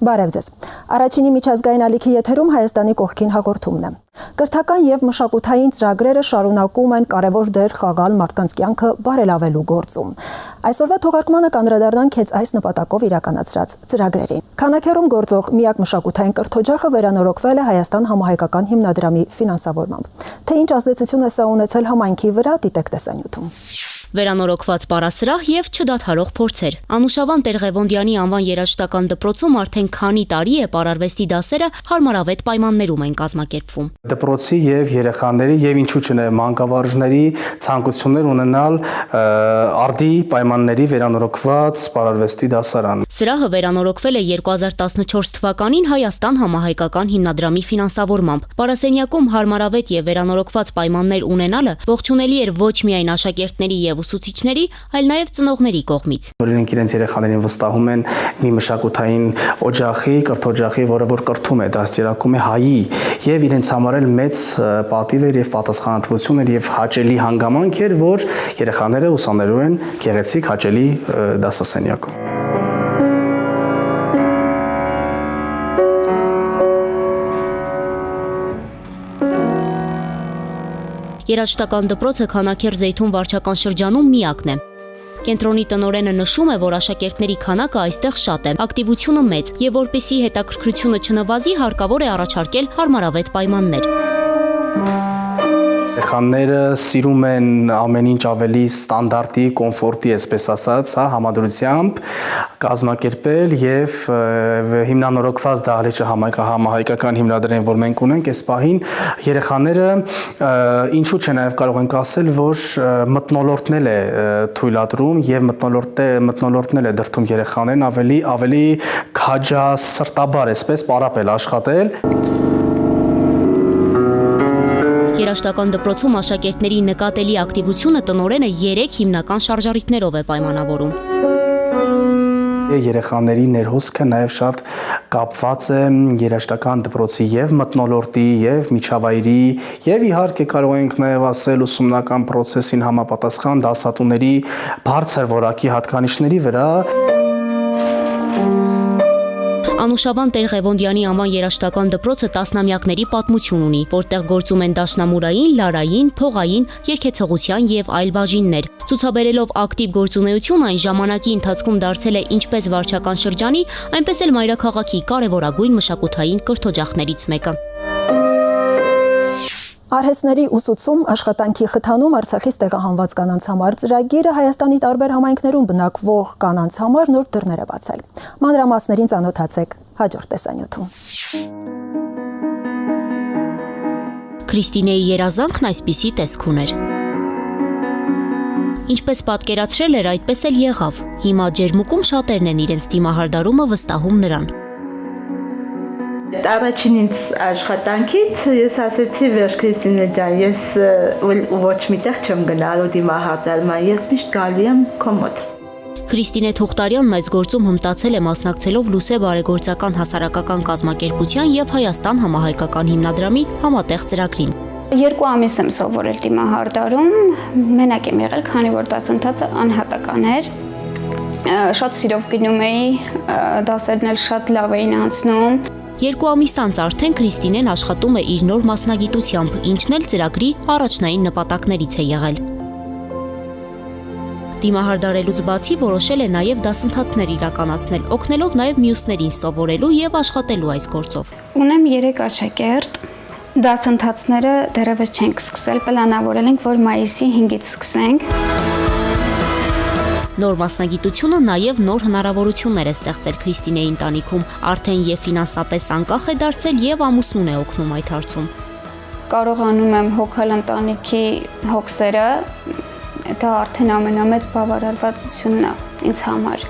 Բարև ձեզ։ Առաջինի միջազգային ալիքի եթերում Հայաստանի կողքին հաղորդումն է։ Կրթական եւ մշակութային ծրագրերը շարունակում են կարևոր դեր խաղալ մարդկանց կյանքը բարելավելու գործում։ Այսօրվա թողարկմանը կանդրադառնանք հենց այս նպատակով իրականացրած ծրագրերին։ Քանաքեռում գործող միակ մշակութային կրթօջախը վերանորոգվել է Հայաստան համահայկական հիմնադրամի ֆինանսավորմամբ։ Թե ինչ ազդեցություն է սա ունեցել համայնքի վրա, դիտեք տեսանյութում։ Վերանորոգված պարասրահ եւ չդադարող փորձեր։ Անուշավան Տեր-Ղևոնդյանի անվան երաժշտական դպրոցում արդեն քանի տարի է պարարվեստի դասերը հարմարավետ պայմաններում են կազմակերպվում։ Դպրոցի եւ երեխաների եւ ինչու՞ չէ մանկավարժների ցանկություններ ունենալ արդի պայմանների վերանորոգված պարարվեստի դասարան։ Սրահը վերանորոգվել է 2014 թվականին Հայաստան համահայկական հիմնադրամի ֆինանսավորմամբ։ Պարասենյակում հարմարավետ եւ վերանորոգված պայմաններ ունենալը ողջունելի էր ոչ միայն աշակերտների եւ ուսուցիչների, այլ նաև ծնողների կողմից։ Իրենք իրենց երեխաներին վստահում են մի մշակութային օջախի, կրթօջախի, որը որ կրթում է, դաստիարակում է հայի եւ իրենց համար էլ մեծ պատիվ էր եւ պատասխանատվություն էր եւ հաճելի հանգամանք էր, որ երեխաները ուսանելու են գեղեցիկ հաճելի դասասենյակում։ Երաժշտական դպրոցը Քանաքեռ Զեյթուն վարչական շրջանում միակն է։ Կենտրոնի տնօրենը նշում է, որ աշակերտների քանակը այստեղ շատ է, ակտիվությունը մեծ, եւ որպեսզի հետաքրքրությունը չնվազի, հարկավոր է առաջարկել հարմարավետ պայմաններ։ Երեխաները սիրում են ամեն ինչ ավելի ստանդարտի, կոմֆորտի, այսպես ասած, համադրությամբ կազմակերպել եւ հիմնանորոգված դահլիճը համահայկական հիմնադրամին, որ մենք ունենք, այս պահին երեխաները ինչու՞ չէ նաեւ կարող ենք ասել, որ մթնոլորտնել է թույլատրում եւ մթնոլորտնել է դրդում երեխաներին ավելի քաջասրտաբար, այսպես պարապել, աշխատել։ Երաժշտական դպրոցում աշակերտների նկատելի ակտիվությունը տնօրենը 3 հիմնական շարժառիթներով է պայմանավորում։ Երեխաների ներհոսքը նաև շատ կապված է երաժշտական դպրոցի եւ մթնոլորտի եւ միջավայրի եւ իհարկե կարող ենք նաև ասել ուսումնական process-ին համապատասխան դասատուների բարձր որակի հատկանիշների վրա։ Անուշավան Տեր-Ղևոնդյանի անվան երաժշտական դպրոցը տասնամյակների պատմություն ունի, որտեղ գործում են դաշնամուրային, լարային, փողային, երգեցողության եւ այլ բաժիններ։ Ցուցաբերելով ակտիվ գործունեություն այն ժամանակի ընթացքում դարձել է ինչպես վարչական շրջանի, այնպես էլ մայրաքաղաքի կարևորագույն մշակութային կրթօջախներից մեկը։ Արհեստների ուսուցում, աշխատանքի խթանում, Արցախից տեղահանված կանանց համար ծրագիրը Հայաստանի տարբեր համայնքներում բնակվող կանանց համար նոր դռներ է բացել։ Մանրամասներին ծանոթացեք հաջորդ տեսանյութում։ Քրիստինեի երազանքն այսպիսի տեսք ուներ։ Ինչպես պատկերացրել էր, այդպես էլ եղավ։ Հիմա ջերմուկում շատերն են իրենց դիմահարդարումը վստահում նրան։ Առաջին ինձ աշխատանքից ես ասեցի վեր Քրիստինե ջան, ես ոչ միտեղ չեմ գնալու դիմահարդար, ես միշտ գալու եմ քո մոտ։ Քրիստինե Թուղթարյանն այս գործում հմտացել է մասնակցելով Լուսե բարեգործական հասարակական կազմակերպության եւ Հայաստան համահայկական հիմնադրամի համատեղ ծրագրին։ 2 ամիս եմ սովորել դիմահարդարում, մենակ եմ եղել, քանի որ դասընթացը անհատական էր։ Շատ սիրով գնում էի, դասերն էլ շատ լավ էին անցնում։ 2 ամիս անց արդեն Քրիստինեն աշխատում է իր նոր մասնագիտությամբ, ինչն էլ ծրագրի առաջնային նպատակներից է եղել։ Դիմահարդարելուց բացի որոշել է նաև դասընթացներ իրականացնել, օգնելով նաև մյուսներին սովորելու եւ աշխատելու այս գործով։ Ունեմ 3 աշակերտ, դասընթացները դեռևս չենք սկսել, պլանավորել ենք, որ մայիսի 5-ից սկսենք։ Նոր մասնագիտությունը նաև նոր հնարավորություններ է ստեղծել Քրիստինեի ընտանիքում, արդեն եւ ֆինանսապես անկախ է դարձել եւ ամուսնուն է օգնում այդ հարցում։ Կարողանում եմ հոգալ ընտանիքի հոգսերը, դա արդեն ամենամեծ բավարարվածությունն է ինձ համար։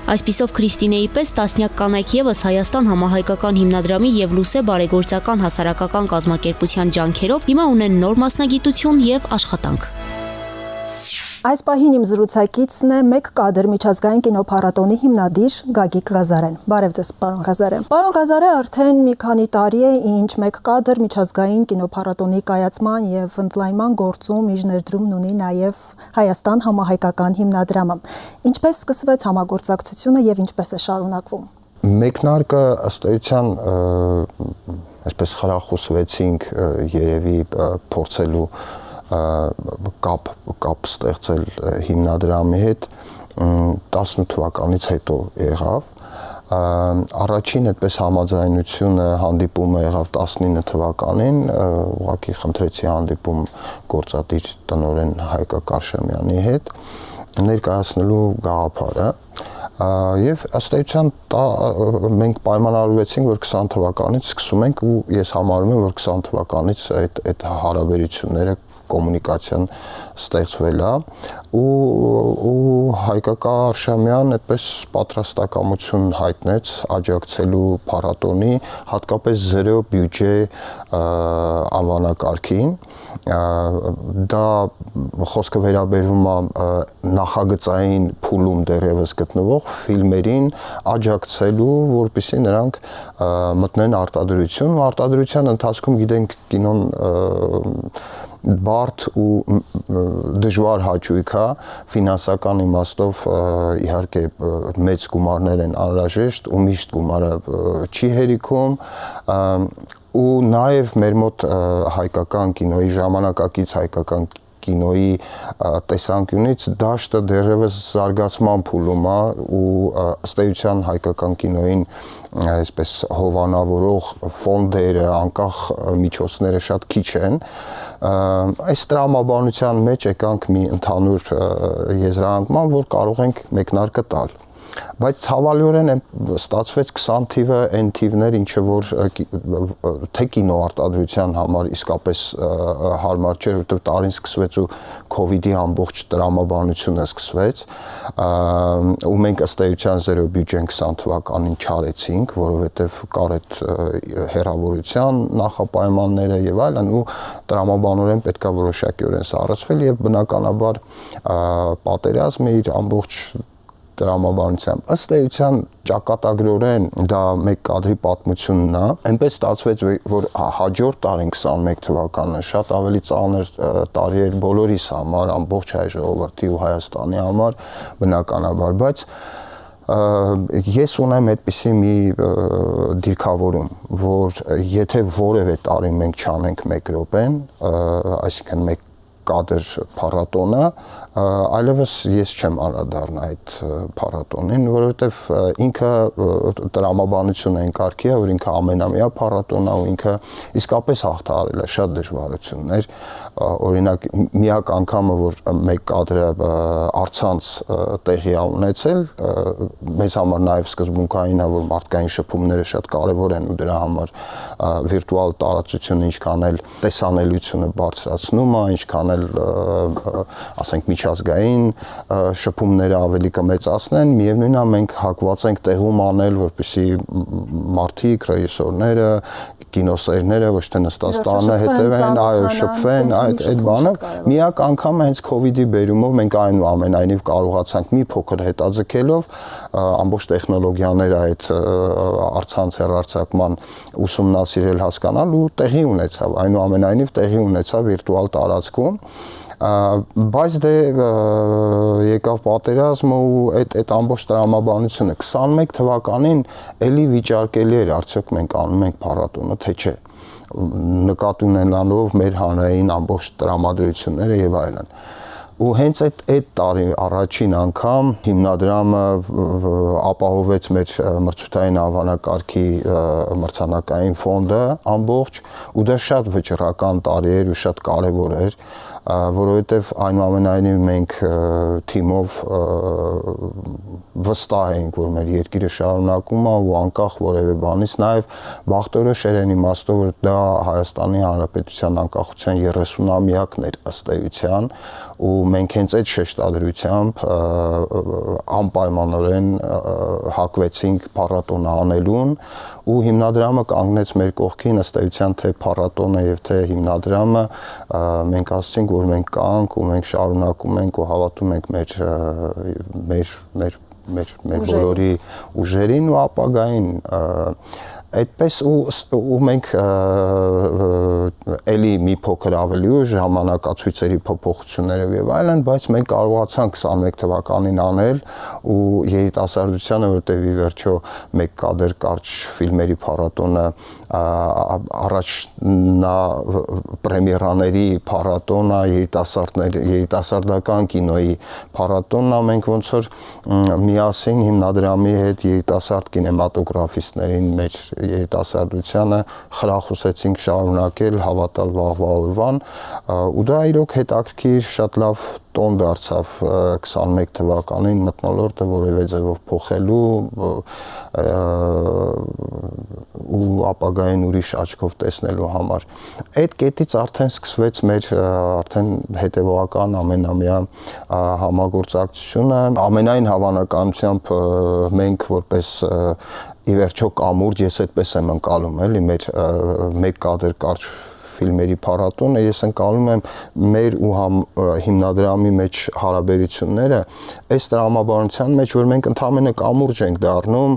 Այսպիսով Քրիստինեի պես տասնյակ կանայք եւս Հայաստան համահայկական հիմնադրամի եւ Լուսե բարեգործական հասարակական կազմակերպության ջանքերով հիմա ունեն նոր մասնագիտություն եւ աշխատանք։ Այս պահին իմ զրուցակիցն է մեկ կադր միջազգային կինոփառատոնի հիմնադիր Գագիկ Ղազարեն։ Բարև ձեզ, պարոն Ղազարեն։ Պարոն Ղազարը արդեն մի քանի տարի է, ինչ մեկ կադր միջազգային կինոփառատոնի կայացման եւ ընդլայնման գործում իր ներդրումն ունի նաեւ Հայաստան համահայկական հիմնադրամը։ Ինչպես սկսվեց համագործակցությունը եւ ինչպես է շարունակվում։ Մեկնարկը ըստ էության այսպես խրախուսվեցինք երևի փորձելու կապ ստեղծել հիմնադրամի հետ 18 թվականից հետո եղավ առաջին այդպես համաձայնությունը հանդիպումը եղավ 19 թվականին ուղղակի խնդրեցի հանդիպում գործադիր տնօրեն Հայկա Կարշեմյանի հետ ներկայացնելու գաղափարը եւ ըստ էության մենք պայմանավորվեցինք որ 20 թվականից սկսում ենք ու ես համարում եմ որ 20 թվականից այդ հարաբերությունները կոմունիկացիան ստեղծվել է ու Հայկա Կարշեմյան այդպես պատրաստակամություն հայտնեց աջակցելու փառատոնի հատկապես 0 բյուջե անվանակարգին դա խոսքը վերաբերվում է նախագծային փուլում դեռևս գտնվող ֆիլմերին աջակցելու որպեսզի նրանք մտնեն արտադրություն ու արտադրության ընթացքում գիտենք կինոն բարդ ու դժվար հաճույք է ֆինանսական իմաստով իհարկե մեծ գումարներ են անհրաժեշտ ու միշտ գումարը չի հերիքում ու նաև մեր մոտ հայկական կինոյի ժամանակակից հայկական կինոյի տեսանկյունից դաշտը դեռևս զարգացման փուլում է ու ըստ էության հայկական կինոյին այսպես հովանավորող ֆոնդերը, անկախ միջոցները շատ քիչ են այս տրամաբանության մեջ եկանք մի ընդհանուր եզրահանգման, որ կարող ենք մեկնարկը տալ բայց ցավալիորեն ստացվեց 20 թիվը այն թիվներ ինչը որ թե կինո արտադրության համար իսկապես հարմար չէր որովհետև տարին սկսվեց ու COVID-ի ամբողջ տրամաբանությունը սկսվեց ու մենք ըստ էության 0 բյուջեն 20 թվականին չարեցինք որովհետև կար այդ հեռավորության նախապայմանները եւ այլն ու տրամաբանորեն պետքա որոշակիորեն սառեցվել եւ բնականաբար պատերազմը իր ամբողջ տրամաբանությամբ ըստ էության ճակատագրորեն դա մեկ կադրի պատմությունն է այնպես ստացվեց որ հաջորդ տարին 21 թվականը շատ ավելի ծանր տարի էր բոլորիս համար ամբողջ հայ ժողովրդի ու Հայաստանի համար բնականաբար բայց ես ունեմ այդպիսի մի դիրքավորում որ եթե որևէ տարի մենք չանենք 1 րոպեն այսինքն մեկ կադր փառատոնը այլևս ես չեմ անդրադառնա այդ փառատոնին որովհետև ինքը տրամաբանությունը ընկարկի է որ ինքը ամենամյա փառատոնն է ու ինքը իսկապես հաղթահարել է շատ դժվարություններ օրինակ միակ անգամը որ մեկ կադրը արցանց տեղի է ունեցել մեզ համար նաև սկզբունքային է որ մարդկային շփումները շատ կարևոր են ու դրա համար վիրտուալ տարածությունը ինչքան էլ տեսանելիությունը բարձրացնում է ինչքան էլ ասենք միջազգային շփումները ավելի կմեծացնեն միևնույնն է մենք հակված ենք տեղում անել որպեսզի մարդիկ ռեժիսորները կինոսերները ոչ թե նստած տանը հետևեն այո շփվեն այդ բանը միակ անգամը հենց COVID-ի բերումով մենք այնուամենայնիվ կարողացանք մի փոքր հետաձգելով ամբողջ տեխնոլոգիաները այդ առցանց հեռարձակման ուսումնասիրել հասկանալ ու տեղի ունեցավ այնուամենայնիվ տեղի ունեցավ վիրտուալ տարածքում բայց դե եկավ պատերազմը ու այդ ամբողջ տրամաբանությունը 21 թվականին էլի վիճարկելի էր արդյոք մենք անում ենք փառատոնը թե չէ նկատի ունենալով մեր հանրային ամբողջ տրամադրությունները եւ այլն ու հենց այդ տարի առաջին անգամ հիմնադրամը ապահովեց մեր մրցութային անվանակարգի մրցանակային ֆոնդը ամբողջ ու դա շատ վճռական տարի էր ու շատ կարևոր էր որովհետև այնուամենայնիվ մենք թիմով վստահ ենք որ մեր երկիրը շարունակում է ու անկախ որևէ բանից նաև բախտորոշեր են իմաստով որ դա Հայաստանի Հանրապետության անկախության 30-ամյակն էր ըստ էության ու մենք հենց այդ շեշտադրությամբ անպայմանորեն հակվեցինք փառատոնը անելուն ու հիմնադրամը կանգնեց մեր կողքին ըստ էության թե փառատոնը եւ թե հիմնադրամը մենք ասացինք որ մենք կանք ու մենք շարունակում ենք ու հավատում ենք մեր բոլորի ուժերին ու ապագային Այդպես ու մենք էլի մի փոքր ավելի ուժ ժամանակացույցերի փոփոխություններով եւ այլն, բայց մենք կարողացանք 21 թվականին անել ու երիտասարդությանը, որտեղ ի վերջո մեկ կադր կարճ ֆիլմերի փառատոնը առաջնա պրեմիերաների փառատոնը, երիտասարդական կինոյի փառատոնն, մենք ոնց որ միասին հիմնադրամի հետ երիտասարդ կինեմատոգրաֆիստներին մեր երիտասարդությանը խրախուսեցինք շարունակել հավատալ վաղվա օրվան ու դա իրոք հետաքրքիր շատ լավ տոն դարձավ 21 թվականին մթնոլորտը որևէ ձևով փոխելու ու ապագային ուրիշ աչքով տեսնելու համար։ Այդ կետից արդեն սկսվեց մեր արդեն հետևողական ամենամյա համագործակցությունը, ամենայն հավանականությամբ մենք որպես ի վերջո կամուրջ, ես այդպես եմ ընկալում, էլի մեր մեկ կադր կարճ ֆիլմերի փառատոնը, ես ընկալում եմ մեր ու հիմնադրամի մեջ հարաբերությունները այս տրամաբանության մեջ, որ մենք ընդհանրապես կամուրջ ենք դառնում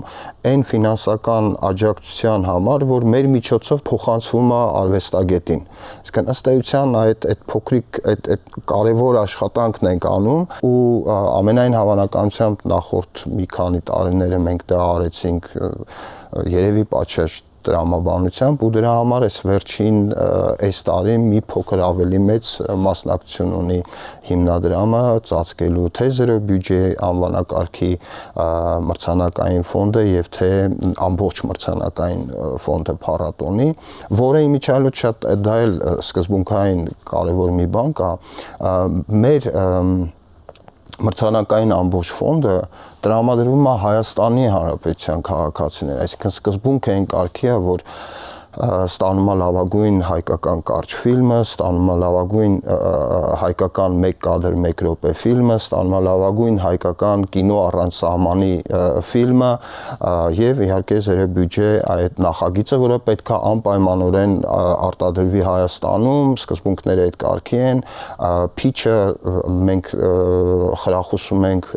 այն ֆինանսական աջակցության համար, որ մեր միջոցով փոխանցվում է արվեստագետին։ Իսկ ըստ էության այդ փոքրիկ այդ կարևոր աշխատանքն ենք անում ու ամենայն հավանականությամբ նախորդ մի քանի տարիները մենք դա արեցինք երևի պատշաճ տրամաբանությամբ ու դրա համար այս վերջին այս տարի մի փոքր ավելի մեծ մասնակցություն ունի հիմնադրամը ծածկելու թե զերո բյուջե անվանակարգի մրցանակային ֆոնդը եւ թե ամբողջ մրցանակային ֆոնդը փառատոնի, որը իմիջիալոց շատ դա էլ սկզբունքային կարևոր մի բան կա, մեր մրցանակային ամբողջ ֆոնդը տրամադրվում է Հայաստանի Հանրապետության քաղաքացիներին, այսինքն սկզբունքը այն կարգի է, որ ստանում է լավագույն հայկական կարճ ֆիլմը, ստանում է լավագույն հայկական մեկ կադր մեկ րոպե ֆիլմը, ստանում է լավագույն հայկական կինո առանց սահմանի ֆիլմը եւ իհարկե զերո բյուջե այդ նախագիծը, որը պետք է անպայմանորեն արտադրվի Հայաստանում, սկզբունքները այդ կարգի են, փիչը մենք խրախուսում ենք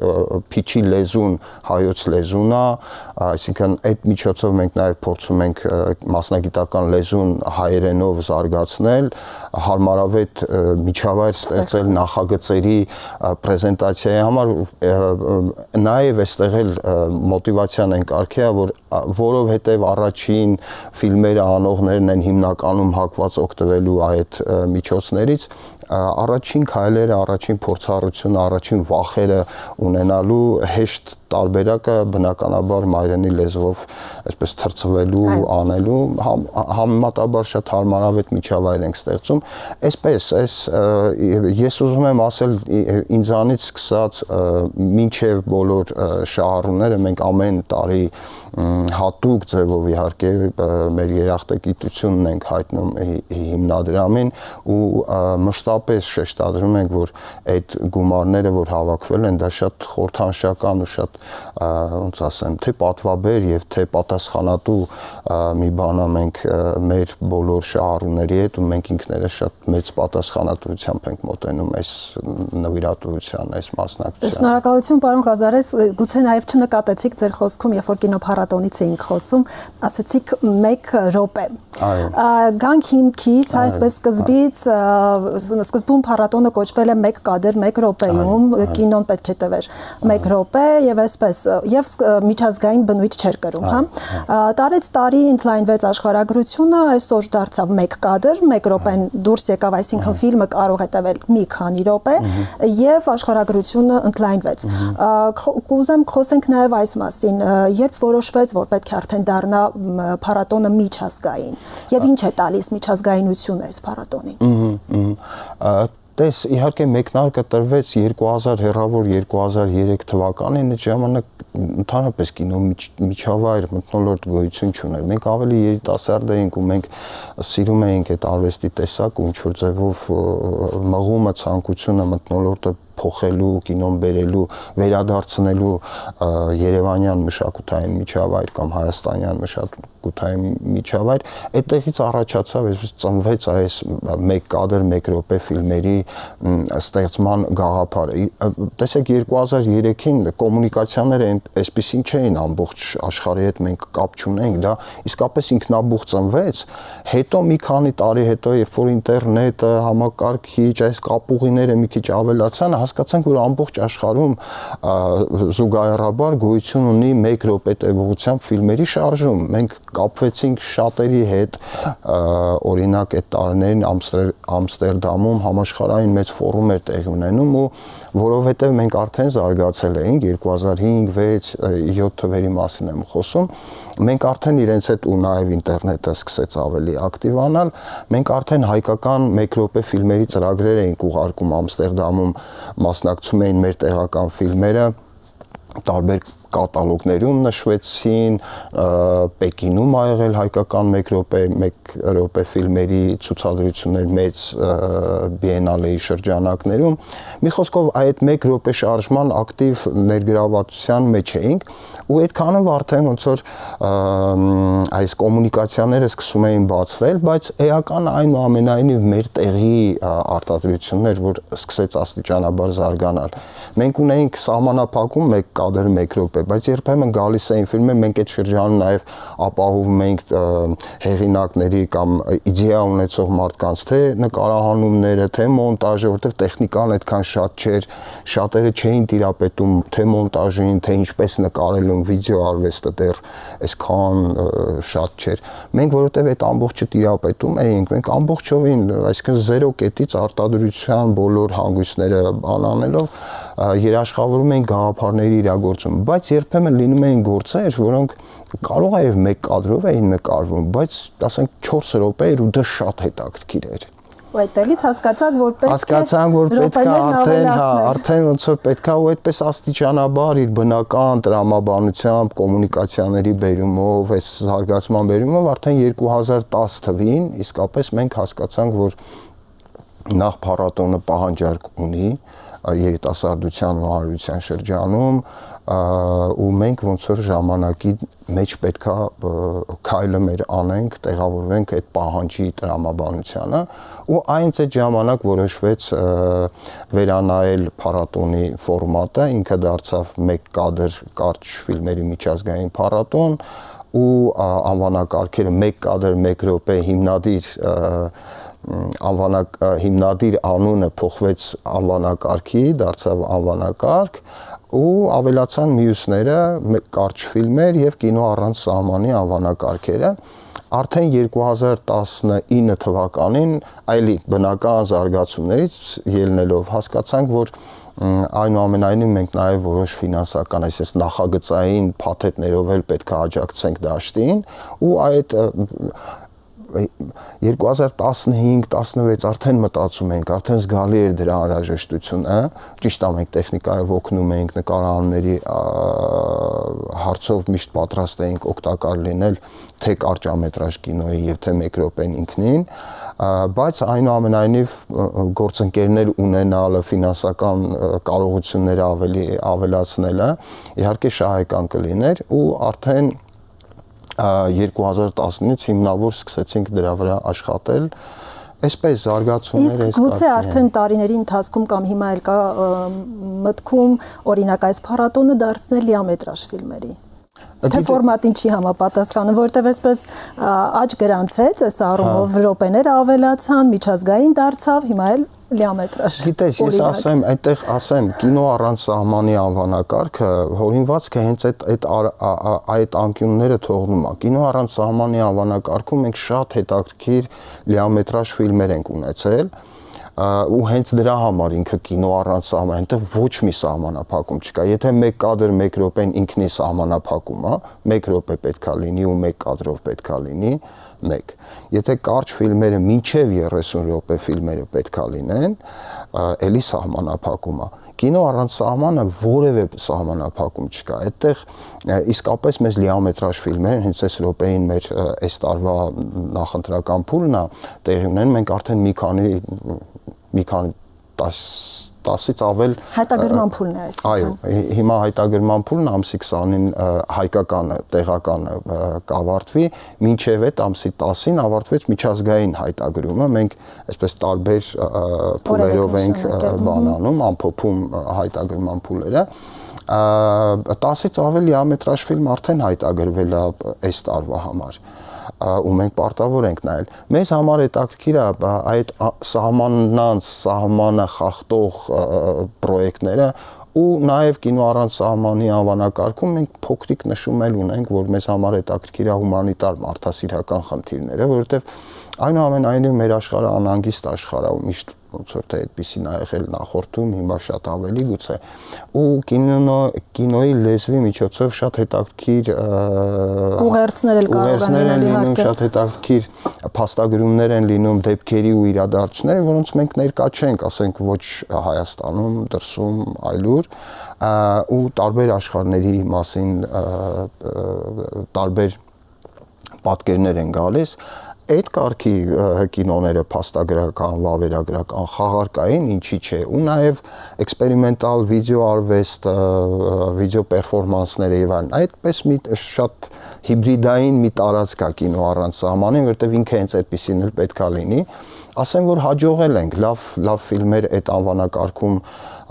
փիչի լեզուն հայոց լեզուն է, այսինքն այդ միջոցով մենք նաեւ փորձում ենք մասնագիտական լեզուն հայերենով զարգացնել, հարմարավետ միջավայր ստեղծել նախագծերի պրեզենտացիայի համար, նաև այստեղ էլ մոտիվացիան են կարգի է, որովհետև առաջին ֆիլմերը անողներն են հիմնականում հակված օգտվելու այդ միջոցներից, առաջին քայլերը, առաջին փորձառությունը, առաջին վախերը ունենալու հեշտ տարբերակը բնականաբար մայրենի լեզվով այսպես թրծվելու, անելու, համեմատաբար շատ հարմարավետ միջավայր ենք ստեղծում։ Այսպես, ես ուզում եմ ասել ինձանից սկսած մինչև բոլոր շահառուները մենք ամեն տարի հատուկ ձևով իհարկե մեր երախտագիտությունն ենք հայտնում հիմնադրամին ու մշտապես շեշտադրում ենք, որ այդ գումարները, որ հավաքվել են, դա շատ խորհրդանշական ու շատ ոնց ասեմ, թե պատվաբեր եւ թե պատասխանատու մի բան է մենք մեր բոլոր շահառուների հետ ու մենք ինքներս շատ մեծ պատասխանատվությամբ ենք մոտենում այս նվիրատվության, այս մասնակցությանը։ Շնորհակալություն, պարոն Ղազարես, գուցե նաեւ չնկատեցիք ձեր խոսքում, երբ որ կինոփառատոնից էինք խոսում, ասացիք 1 րոպե։ Գանք հիմքից, այսպես սկզբում փառատոնը կոչվել է 1 կադր 1 րոպեում, կինոն պետք է տվեր 1 րոպե եւ այսպես եւ միջազգային բնույթ չէր կրում, հա։ Տարեց տարի ընդլայնվեց աշխարհագրությունը, այսօր դարձավ 1 կադր, 1 րոպեն դուրս եկավ, այսինքն ֆիլմը կարող է տևել մի քանի րոպե եւ աշխարհագրությունը ընդլայնվեց։ Կուզեմ խոսենք նաեւ այս մասին, երբ որոշվեց, որ պետք է արդեն դառնա փառատոնը միջազգային եւ ինչ է տալիս միջազգայինությունը այս փառատոնին։ Տես իհարկե մեկնարկը տրվեց 2000 հեռավոր 2003 թվականին, այդ ժամանակ ընդհանրապես կինո միջավայր մթնոլորտ գոյություն չուներ։ Մենք ավելի երիտասարդ էինք ու մենք սիրում էինք այդ արվեստի տեսակը, ինչ որ ձևով մղումը, ցանկությունը մթնոլորտը փոխելու, կինոն բերելու, վերադարձնելու երևանյան մշակութային միջավայր կամ հայաստանյան մշակութային միջավայր, այդտեղից առաջացավ, այսպես ծնվեց այս մեկ կադր, մեկ րոպե ֆիլմերի ստեղծման գաղափարը։ Տեսեք 2003-ին կոմունիկացիաները այսպեսին չէին ամբողջ աշխարհի հետ մենք կապ չունենք, դա իսկապես ինքնաբուխ ծնվեց, հետո մի քանի տարի հետո, երբ որ ինտերնետը, համակարգիչ, այս կապուղիները մի քիչ ավելացան, հասկացանք, որ ամբողջ աշխարհում զուգահեռաբար գոյություն ունի 1 րոպե տևողությամբ ֆիլմերի շարժում։ Մենք կապվեցինք շատերի հետ, օրինակ այդ տարիներին Ամստերդամում համաշխարհային մեծ ֆորում էր տեղի ունենում ու որովհետև մենք արդեն զարգացել էինք 2005, 6, 7 թվերի մասին եմ խոսում, մենք արդեն իրենց հետ ու նաև ինտերնետը սկսեց ավելի ակտիվանալ, մենք արդեն հայկական 1 րոպե ֆիլմերի ծրագրեր էինք ուղարկում Ամստերդամում, մասնակցում էին մեր տեղական ֆիլմերը, տարբեր կատալոգներում նշվեցին, Պեկինում ա եղել հայկական 1 րոպե ֆիլմերի ցուցադրություններ մեծ բիենալեի շրջանակներում։ Մի խոսքով այդ 1 րոպե շարժման ակտիվ ներգրավվածության մեջ էինք ու այդքանով արդեն ոնց որ այս կոմունիկացիաները սկսում էին բացվել, բայց էական այնուամենայնիվ մեր տեղի արտադրություններ, որ սկսեց աստիճանաբար զարգանալ։ Մենք ունեինք սահմանափակում 1 կադր 1 րոպե, բայց երբեմն գալիս էին ֆիլմեր, մենք այդ շրջանում նաև ապահովում էինք հեղինակների կամ իդեա ունեցող մարդկանց թե նկարահանումները, թե մոնտաժը, որտեղ տեխնիկան այդքան շատ չէր, շատերը չէին տիրապետում թե մոնտաժին, թե ինչպես նկարելուն, վիդեոարվեստը դեռ այսքան շատ չէր։ Մենք որովհետև այդ ամբողջը տիրապետում էինք, մենք ամբողջովին, այսինքն 0 կետից արտադրության բոլոր հանգույցները անանելով երաշխավորում էին գաղափարների իրագործում, բայց երբեմն լինում էին գործեր, որոնք կարող է եւ 1 կադրով էին նկարվում, բայց ասենք 4 րոպե էր ու դա շատ հետաքրքիր էր։ Ու այդտեղից հասկացանք, որ պետք է արդեն ոնց որ պետք է ու այդպես աստիճանաբար իր բնական տրամաբանությամբ, կոմունիկացիաների բերումով, այս զարգացման բերումով արդեն 2010 թվին իսկապես մենք հասկացանք, որ նախ փառատոնը պահանջարկ ունի երիտասարդության ու հանրության շրջանում ու մենք ոնց որ ժամանակի մեջ պետքա քայլը մեր անենք, տեղավորվենք այդ պահանջի տրամաբանությանը ու այնց այդ ժամանակ որոշվեց վերանայել փառատոնի ֆորմատը, ինքը դարձավ 1 կադր կարճ ֆիլմերի միջազգային փառատոն ու անվանակարգերը 1 կադր 1 րոպե հիմնադիր անունը փոխվեց անվանակարգի, դարձավ անվանակարգ ու ավելացան մյուսները կարճ ֆիլմեր եւ կինո առանց սահմանի անվանակարգերը։ Արդեն 2019 թվականին այլի բնական զարգացումներից ելնելով հասկացանք, որ այնուամենայնիվ մենք նաև որոշ ֆինանսական, այսպես նախագծային փաթեթներով էլ պետք է աջակցենք դաշտին ու այդ 2015-16 արդեն մտածում ենք, արդեն զգալի էր դրա անհրաժեշտությունը, ճիշտ է մենք տեխնիկայով օգնում էինք նկարահանումների հարցով միշտ պատրաստ էինք օգտակար լինել թե կարճամետրաժ կինոյի եւ թե 1 րոպեն ինքնին, բայց այնուամենայնիվ գործընկերներ ունենալը, ֆինանսական կարողությունները ավելի ավելացնելը իհարկե շահեկան կլիներ ու արդեն 2019-ից հիմնավոր սկսեցինք դրա վրա աշխատել, այսպես զարգացումները իսկ գուցե արդեն տարիների ընթացքում կամ հիմա էլ կա մտքում օրինակ այս փառատոնը դարձնել լիամետրաժ ֆիլմերի թե ֆորմատին չի համապատասխանում, որտեղ այսպես աճ գրանցեց, այս առումով րոպեները ավելացան, միջազգային դարձավ, հիմա էլ լիամետրաժ։ Գիտես, ես ասեմ, կինո առանց սահմանի անվանակարգը հորինվածքը հենց այդ անկյունները թողնում է։ Կինո առանց սահմանի անվանակարգում մենք շատ հետաքրքիր լիամետրաժ ֆիլմեր ենք ունեցել ու հենց դրա համար ինքը կինո առանց սահման, այնտեղ ոչ մի սահմանափակում չկա։ Եթե 1 կադր 1 րոպեն ինքնի սահմանափակում է, 1 րոպե պետքա լինի ու 1 կադրով պետքա լինի 1։ Եթե կարճ ֆիլմերը մինչև 30 րոպե ֆիլմերը պետքա լինեն, էլի սահմանափակում է։ Կինո առանց սահմանը որևէ սահմանափակում չկա։ Այդտեղ իսկապես մեզ լիամետրաժ ֆիլմեր, հենց այս րոպեին մեր այս տարվա նախընտրական փուլն է տեղի ունեն, մենք արդեն մի քանի 10-ից ավել Հետագրման փուլն է այսինքն։ Այո, հիմա հետագրման փուլն ամսի 20-ին հայկականը, տեղականը կավարտվի, մինչև այդ ամսի 10-ին ավարտվեց միջազգային հայտագրումը, մենք այսպես տարբեր փուլերով ենք բանանում, ամփոփում հայտագրման փուլերը։ 10-ից ավել լիամետրաժ ֆիլմ արդեն հայտագրվել է այս տարվա համար ու մենք պարտավոր ենք նայել։ Մեզ համար հետաքրքիր է այդ սահմաննանց, սահմանը խախտող պրոյեկտները ու նաև կինո առանց սահմանի անվանակարգում մենք փոքրիկ նշում ունենք, որ մեզ համար հետաքրքիր է հումանիտար մարդասիրական խնդիրները, որովհետև այնուամենայնիվ մեր աշխարհը անհանգիստ աշխարհ է ու միշտ ոնց որ թե այդպեսին ա եղել նախորդում, հիմա շատ ավելի գուցե։ Ու կինոյի լեզվի միջոցով շատ հետաքրքիր ուղերձներ էլ կարող են լինում, շատ հետաքրքիր փաստագրումներ են լինում դեպքերի ու իրադարձությունների, որոնց մենք ներկա չենք, ասենք ոչ Հայաստանում, դրսում, այլուր, ու տարբեր աշխարհների մասին տարբեր պատկերներ են գալիս։ Այդ կարգի կինոները փաստագրական, վավերագրական, խաղարկային, ինչի՞ չէ, ու նաև էքսպերիմենտալ վիդեոարվեստ, վիդեո պերֆորմանսները եւ այլն։ Այդպես մի շատ հիբրիդային մի տարածք է կինո առանց սահմանի, որտեղ ինքը հենց այդպեսին էլ պետքա լինի։ Ասեմ, որ հաջողել ենք, լավ ֆիլմեր այդ անվանակարգում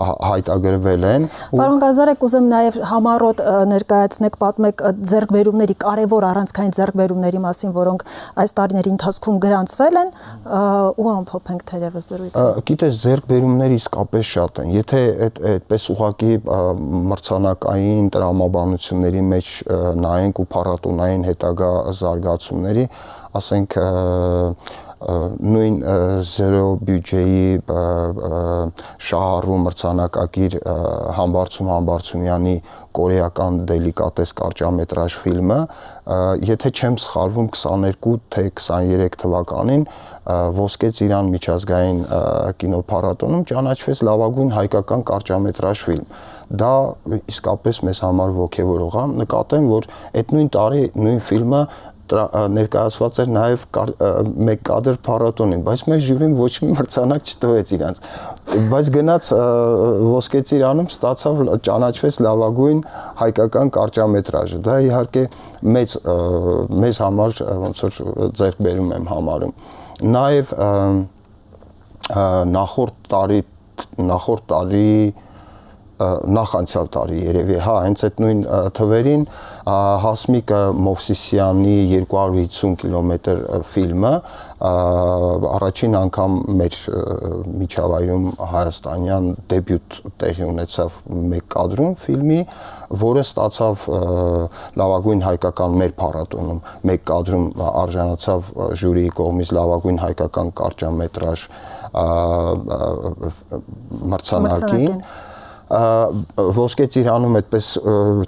հայտագրվել են։ Պարոն Ղազարե, կուզեմ նաև համառոտ ներկայացնեք, պատմեք ձեռքբերումների, կարևոր առանցքային ձեռքբերումների մասին, որոնք այս տարիների ընթացքում գրանցվել են ու ամփոփենք թերևս զրույցը։ Գիտես, ձեռքբերումները իսկապես շատ են։ Եթե այդպես ուղղակի մրցանակային տրամաբանությունների մեջ նայենք ու փառատոնային հետագա զարգացումների, ասենք նույն զերո բյուջեի շահառու մրցանակակիր Համբարձումյանի կորեական դելիկատես կարճամետրաժ ֆիլմը, եթե չեմ սխալվում 22 թե 23 թվականին Ոսկե ծիրան միջազգային կինոփառատոնում ճանաչվեց լավագույն հայկական կարճամետրաժ ֆիլմ։ Դա իսկապես մեզ համար ոգևորող է, նկատեմ, որ այդ նույն տարի նույն ֆիլմը ներկայացված էր նաև մեկ կադր փառատոնին, բայց մեր ժյուրին ոչ մի մրցանակ չտվեց իրանց։ Բայց գնաց Ոսկե ծիրանում ստացավ ճանաչվեց լավագույն հայկական կարճամետրաժը։ Դա իհարկե մեզ համար ոնց որ ձեռքբերում եմ համարում։ Նաև նախանցյալ տարի երևի, հենց այդ նույն թվերին Հասմիկ Մովսիսյանի 250 կիլոմետր ֆիլմը առաջին անգամ մեր միջավայրում հայաստանյան դեբյուտ տեղի ունեցավ մեկ կադրում ֆիլմի, որը ստացավ լավագույն հայկական մեր փառատոնում մեկ կադրում արժանացավ ժյուրիի կողմից լավագույն հայկական կարճամետրաժ մրցանակին։ Ոսկե ծիրանում այդպես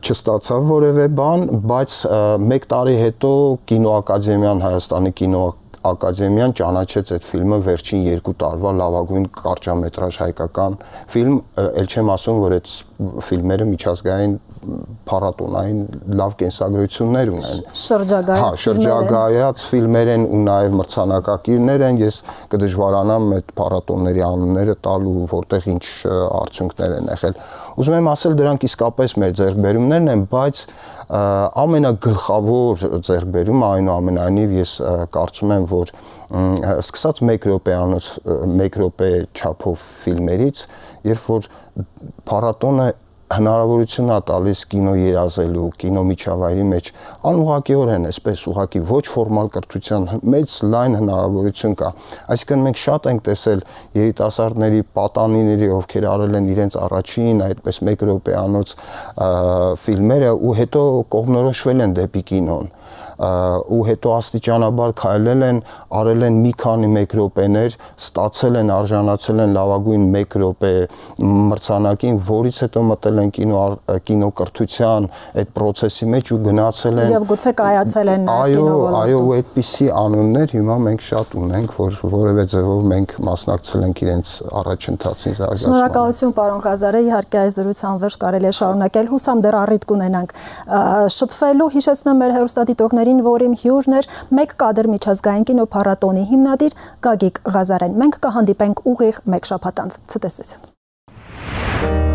չստացավ որևէ բան, բայց մեկ տարի հետո կինոակադեմիան, Հայաստանի կինոակադեմիան ճանաչեց այդ ֆիլմը վերջին 2 տարվա լավագույն կարճամետրաժ հայկական ֆիլմ, ել չեմ ասում, որ այդ ֆիլմերը միջազգային փառատոնային լավ կենսագրություններ ունեն։ Շրջագայաց ֆիլմեր են ու նաև մրցանակակիրներ են, ես կդժվարանամ այդ փառատոնների անունները տալ ու որտեղ ինչ արդյունքներ են եղել։ Ուզում եմ ասել, դրանք իսկապես մեր ձեռքբերումներն են, բայց ամենագլխավոր ձեռքբերումը այնուամենայնիվ ես կարծում եմ, որ սկսած 1 րոպեանոց 1 րոպե չափով ֆիլմերից, երբ որ փառատոնը հնարավորություն է տալիս կինո երազելու, կինո միջավայրի մեջ անուղղակիորեն այսպես ուղղակի ոչ ֆորմալ կրթության մեծ լայն հնարավորություն կա։ Այսինքն մենք շատ ենք տեսել երիտասարդների, պատանիների, ովքեր արել են իրենց առաջին այդպես 1 րոպեանոց ֆիլմերը ու հետո կողմնորոշվել են դեպի կինոն։ Ու հետո աստիճանաբար քայլել են, արել են մի քանի 1 րոպեներ, ստացել են, արժանացել են լավագույն 1 րոպե մրցանակին, որից հետո մտել են կինոկրթության այդ process-ի մեջ ու գնացել են։ Եվ գուցե կայացել են կինոոլորտում։ Այո, այդպիսի անուններ հիմա մենք շատ ունենք, որ որևէ ձևով մենք մասնակցել ենք իրենց առաջընթացին զարգացմանը։ Շնորհակալություն, պարոն Ղազարե, իհարկե այս զրույցը անվերջ կարելի է շարունակել, հուսամ դեռ առիթ կունենանք շփվելու, հիշեցնեմ մեր հեռուստադիտողներին, որ իմ հյուրն էր մեկ կադր միջազգային կինոփառատոնի հիմնադիր Գագիկ Ղազարեն։ Մենք կհանդիպենք ուղիղ մեկ շաբաթ անց։ Ցտեսություն։ է։